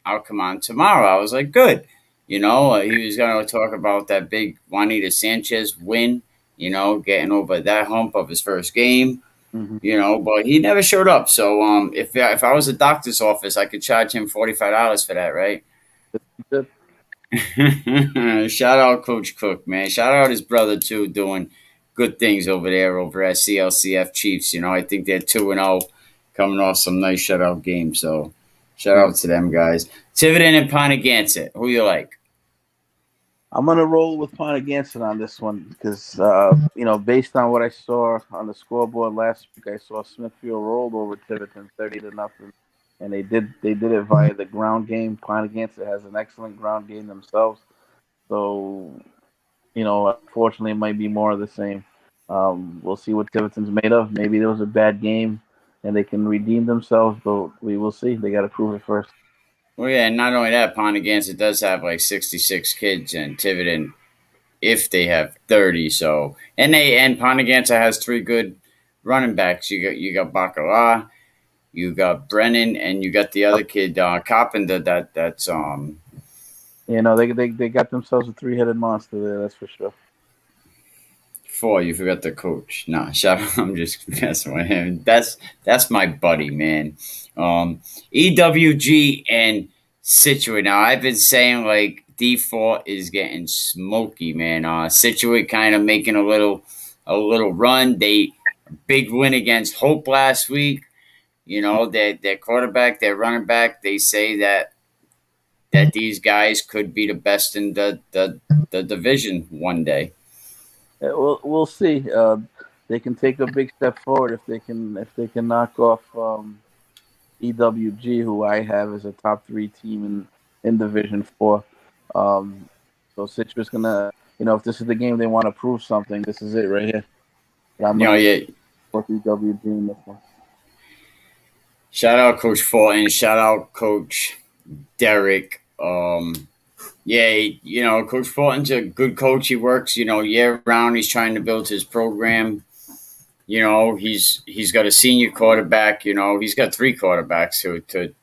"I'll come on tomorrow." I was like, "Good." He was gonna talk about that big Juanita Sanchez win. Getting over that hump of his first game. Mm-hmm. But he never showed up. So if I was a doctor's office, I could charge him $45 for that, right? Good. Shout out Coach Cook, man. Shout out his brother too, doing good things over there over at CLCF Chiefs. I think they're 2-0, coming off some nice shutout games. So shout out to them guys. Tiverton and Pontiac. Who you like? I'm gonna roll with Pontiac on this one because based on what I saw on the scoreboard last week, I saw Smithfield rolled over Tiverton 30-0, and they did it via the ground game. Pontiac has an excellent ground game themselves, so unfortunately, it might be more of the same. We'll see what Tiverton's made of. Maybe there was a bad game and they can redeem themselves, but we will see. They got to prove it first. Well, yeah, and not only that, Pontiac does have like 66 kids, and Tiverton, if they have 30. So and Pontiac has 3 good running backs. You got Bacala, you got Brennan, and you got the other kid Carpenter. That's They got themselves a 3-headed monster there. That's for sure. 4. You forgot the coach. Nah, shout out. I'm just messing with him. That's my buddy, man. EWG and Scituate. Now I've been saying like D4 is getting smoky, man. Scituate kind of making a little run. They big win against Hope last week. Their quarterback, their running back. They say that these guys could be the best in the division one day. We'll see. They can take a big step forward if they can knock off EWG, who I have as a top 3 team in Division 4. So Citrus gonna, if this is the game they want to prove something, this is it right here. With EWG in this one. Shout out Coach Fulton. Shout out Coach Derek. Coach Fulton's a good coach. He works, year round. He's trying to build his program. He's got a senior quarterback. He's got 3 quarterbacks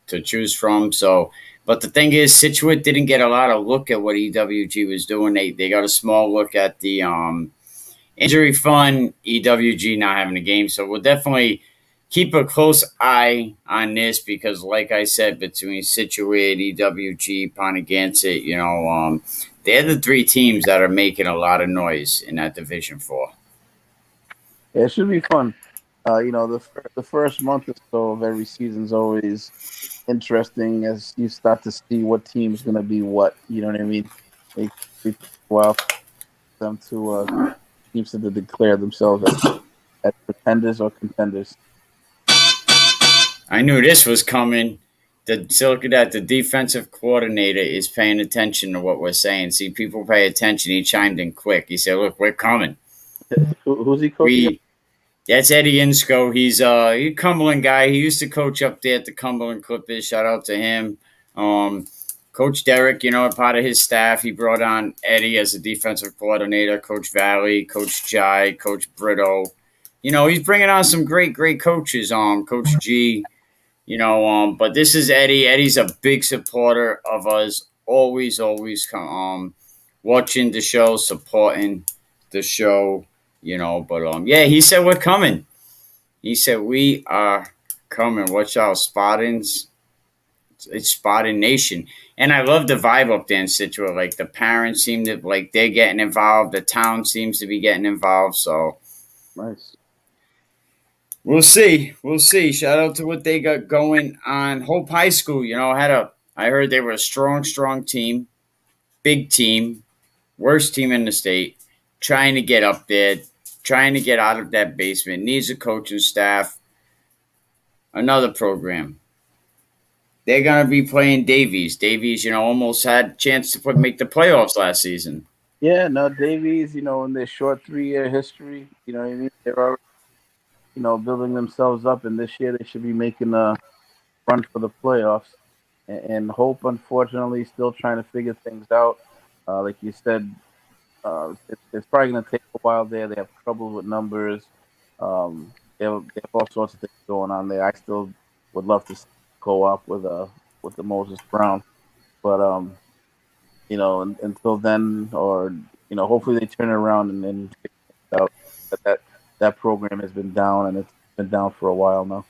to choose from. So, but the thing is, Scituate didn't get a lot of look at what EWG was doing. They got a small look at the injury fund. EWG not having a game, so we'll definitely keep a close eye on this because, like I said, between Scituate, EWG, Pontiac, they're the 3 teams that are making a lot of noise in that Division 4. Yeah, it should be fun. The first month or so of every season is always interesting as you start to see what team's going to be what. You know what I mean? Them to teams to declare themselves as pretenders or contenders. I knew this was coming. Look at that. The defensive coordinator is paying attention to what we're saying. See, people pay attention. He chimed in quick. He said, "Look, we're coming." Who's he coaching? That's Eddie Insco. He's a Cumberland guy. He used to coach up there at the Cumberland Clippers. Shout out to him. Coach Derek, part of his staff, he brought on Eddie as a defensive coordinator. Coach Valley, Coach Jai, Coach Brito. He's bringing on some great coaches. Coach G. But this is Eddie. Eddie's a big supporter of us. Always watching the show, supporting the show. But he said we're coming. He said, "We are coming. Watch out, Spartans. It's Spartan Nation." And I love the vibe up there in Scituate. Like the parents seem to like they're getting involved. The town seems to be getting involved. So Nice. we'll see. We'll see. Shout out to what they got going on Hope High School. I heard they were a strong, strong team, big team, worst team in the state, trying to get up there, trying to get out of that basement, needs a coaching staff, another program. They're going to be playing Davies. Davies, almost had a chance to make the playoffs last season. Yeah, no, Davies, in their short 3-year history, you know what I mean? They're already, building themselves up, and this year they should be making a run for the playoffs. And Hope, unfortunately, still trying to figure things out. Like you said, it's probably going to take a while there. They have trouble with numbers. They have all sorts of things going on there. I still would love to co-op with the Moses Brown, but until then, or hopefully they turn it around and then figure things out. That program has been down, and it's been down for a while now.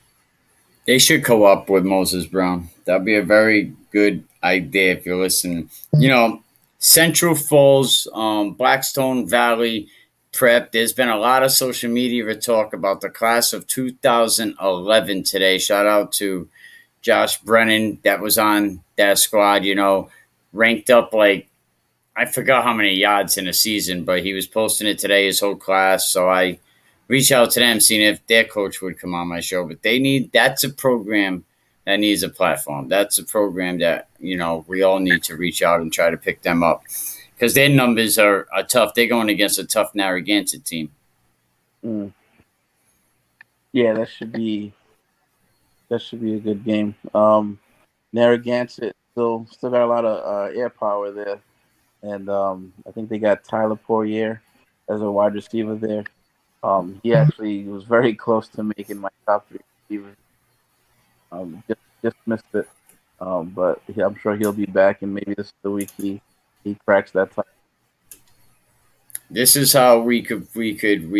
They should co-op with Moses Brown. That'd be a very good idea if you're listening. Central Falls, Blackstone Valley Prep. There's been a lot of social media talk about the class of 2011 today. Shout out to Josh Brennan that was on that squad. Ranked up like I forgot how many yards in a season, but he was posting it today. His whole class. So I reach out to them, seeing if their coach would come on my show. But that's a program that needs a platform. That's a program that, we all need to reach out and try to pick them up. Because their numbers are tough. They're going against a tough Narragansett team. Mm. Yeah, that should be a good game. Narragansett still got a lot of air power there. And I think they got Tyler Poirier as a wide receiver there. He actually was very close to making my top 3 receivers. Just missed it. But I'm sure he'll be back, and maybe this is the week he cracks that top. This is how we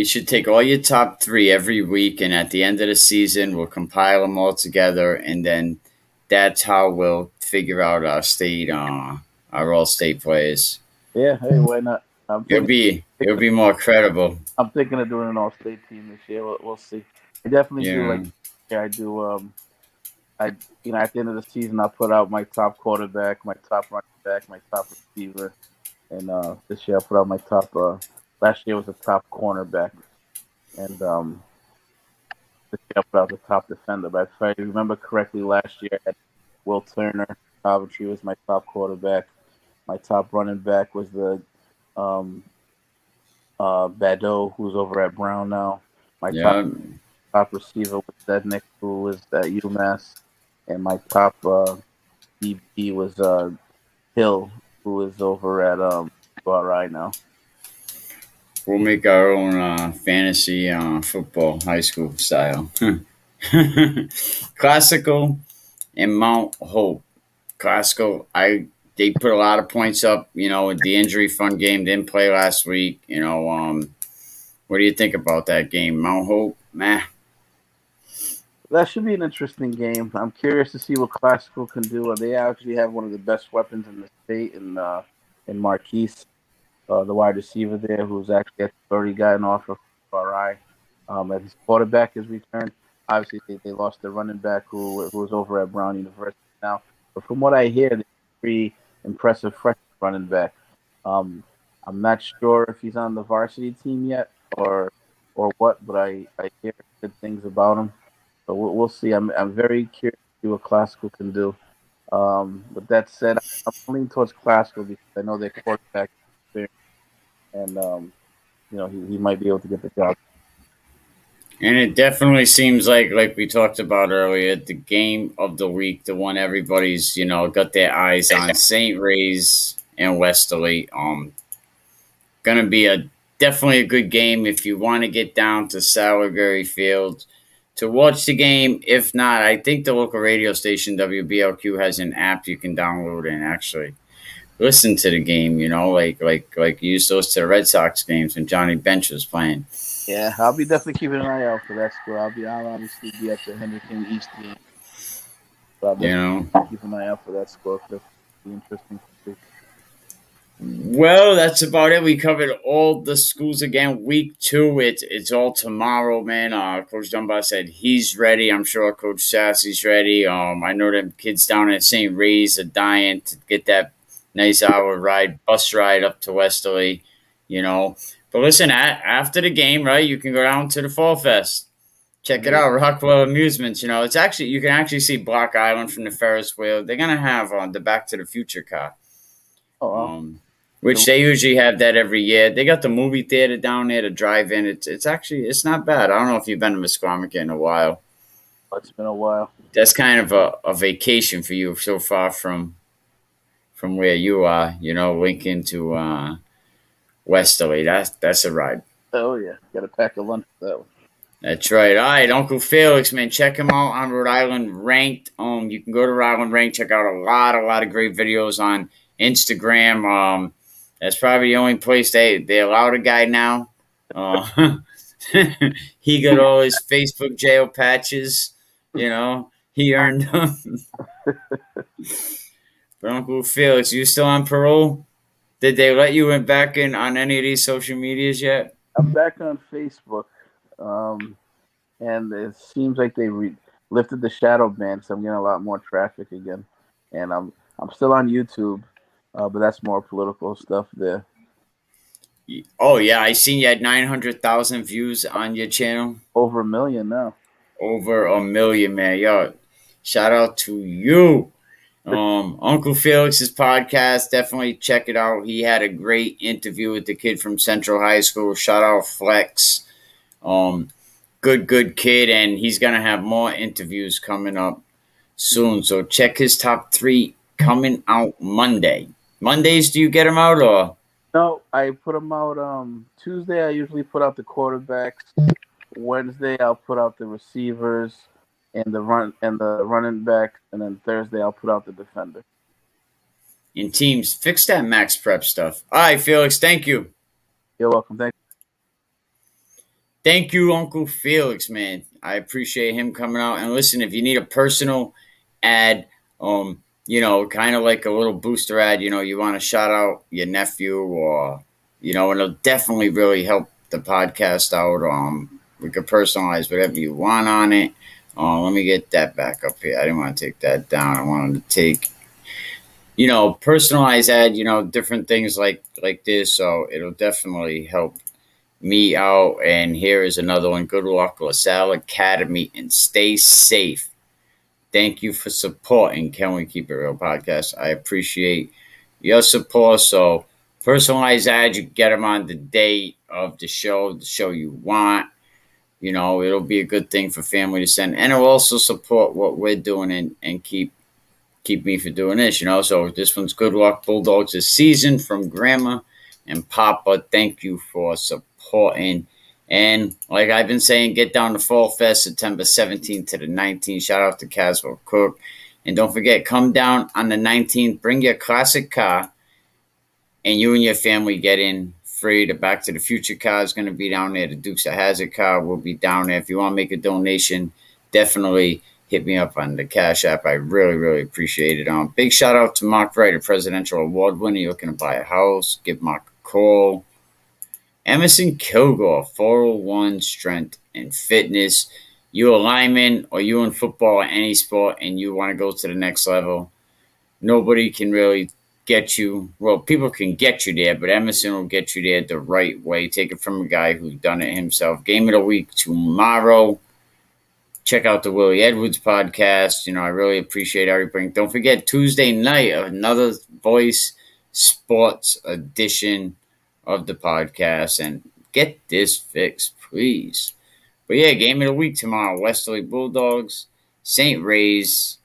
should take all your top 3 every week, and at the end of the season, we'll compile them all together, and then that's how we'll figure out our state, our all-state players. Yeah, hey, why not? It'll be more credible. I'm thinking of doing an all-state team this year. We'll see. I definitely do like. Yeah, I do. At the end of the season, I'll put out my top quarterback, my top running back, my top receiver, and this year I put out my top. Last year was the top cornerback, and this year I put out the top defender. But if I remember correctly, last year I had Will Turner. Coventry was my top quarterback. My top running back was the Badeau, who's over at Brown now. My top receiver was Sednick, who was at UMass. And my top DB was Hill, who is over at RI now. We'll make our own fantasy football high school style. Classical and Mount Hope. Classical, they put a lot of points up. The injury fund game didn't play last week. What do you think about that game? Mount Hope, meh. That should be an interesting game. I'm curious to see what Classical can do. They actually have one of the best weapons in the state in Marquise, the wide receiver there, who's actually already got an offer for RI. As his quarterback has returned. Obviously, they lost their running back who was over at Brown University now. But from what I hear, they're pretty impressive freshman running back. I'm not sure if he's on the varsity team yet or what, but I hear good things about him. So we'll see. I'm very curious to see what Classical can do. With that said, I'm leaning towards Classical because I know their quarterback is and he might be able to get the job. And it definitely seems like we talked about earlier, the game of the week, the one everybody's got their eyes on, St. Ray's and Westerly. Gonna be definitely a good game if you want to get down to Salivary Field to watch the game. If not, I think the local radio station WBLQ has an app you can download and actually listen to the game, like you used to listen to the Red Sox games when Johnny Bench was playing. Yeah, I'll be definitely keeping an eye out for that score. I'll obviously be at the Henry King East game. So I'll definitely keep an eye out for that score. That'll be interesting to see. Well, that's about it. We covered all the schools again. Week 2, it's all tomorrow, man. Coach Dunbar said he's ready. I'm sure Coach Sassy's ready. I know them kids down at St. Ray's are dying to get that nice hour bus ride up to Westerly, But listen, after the game, right, you can go down to the Fall Fest. Check it out, Rockwell Amusements. It's actually, you can actually see Block Island from the Ferris wheel. They're going to have the Back to the Future car. Which they usually have that every year. They got the movie theater down there to drive in. It's not bad. I don't know if you've been to Musqueamick in a while. It's been a while. That's kind of a vacation for you so far from where you are, Lincoln to Westerly. That's a ride. Oh, yeah. Got to pack a lunch for that one. That's right. All right, Uncle Felix, man, check him out on Rhode Island Ranked. You can go to Rhode Island Ranked, check out a lot of great videos on Instagram. That's probably the only place they allow the guy now. He got all his Facebook jail patches, he earned them. But Uncle Felix, you still on parole? Did they let you back in on any of these social medias yet? I'm back on Facebook, and it seems like they lifted the shadow ban, so I'm getting a lot more traffic again. And I'm still on YouTube, but that's more political stuff there. Oh yeah, I seen you had 900,000 views on your channel. Over 1 million now. Over 1 million, man. Yo, shout out to you. Uncle Felix's podcast, definitely check it out. He had a great interview with the kid from Central High School. Shout out Flex. Good kid, and he's gonna have more interviews coming up soon. So check his top 3 coming out Monday. Mondays, do you get them out or? No, I put them out Tuesday. I usually put out the quarterbacks. Wednesday, I'll put out the receivers and the running back, and then Thursday I'll put out the defender. In teams, fix that max prep stuff. All right, Felix, thank you. You're welcome. Thank you, Uncle Felix, man. I appreciate him coming out. And listen, if you need a personal ad, kind of like a little booster ad, you want to shout out your nephew or, and it'll definitely really help the podcast out. We could personalize whatever you want on it. Let me get that back up here. I didn't want to take that down. I wanted to take, personalized ad, different things like this. So it'll definitely help me out. And here is another one. Good luck, LaSalle Academy, and stay safe. Thank you for supporting Can We Keep It Real podcast. I appreciate your support. So personalized ads, you get them on the day of the show you want. It'll be a good thing for family to send. And it'll also support what we're doing and keep me from doing this, So this one's Good Luck Bulldogs this season from Grandma and Papa. Thank you for supporting. And like I've been saying, get down to Fall Fest, September 17th to the 19th. Shout out to Caswell Cook. And don't forget, come down on the 19th. Bring your classic car. And you and your family get in free. The Back to the Future car is going to be down there. The Dukes of Hazzard car will be down there. If you want to make a donation, definitely hit me up on the Cash App. I really, really appreciate it. Big shout out to Mark Wright, a presidential award winner. You're looking to buy a house, give Mark a call. Emerson Kilgore, 401 Strength and Fitness. You a lineman or you in football or any sport and you want to go to the next level, nobody can really get you. Well, people can get you there, but Emerson will get you there the right way. Take it from a guy who's done it himself. Game of the week tomorrow. Check out the Willie Edwards podcast. I really appreciate everybody. Don't forget, Tuesday night, another Voice Sports edition of the podcast, and get this fixed, please. But yeah, game of the week tomorrow. Westerly Bulldogs, St. Ray's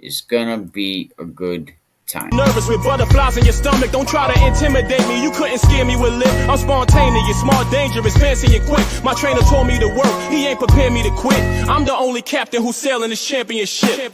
is gonna be a good time. Nervous with butterflies in your stomach. Don't try to intimidate me. You couldn't scare me with lip. I'm spontaneous, smart, dangerous, fancy and quick. My trainer told me to work. He ain't prepared me to quit. I'm the only captain who's sailing this championship.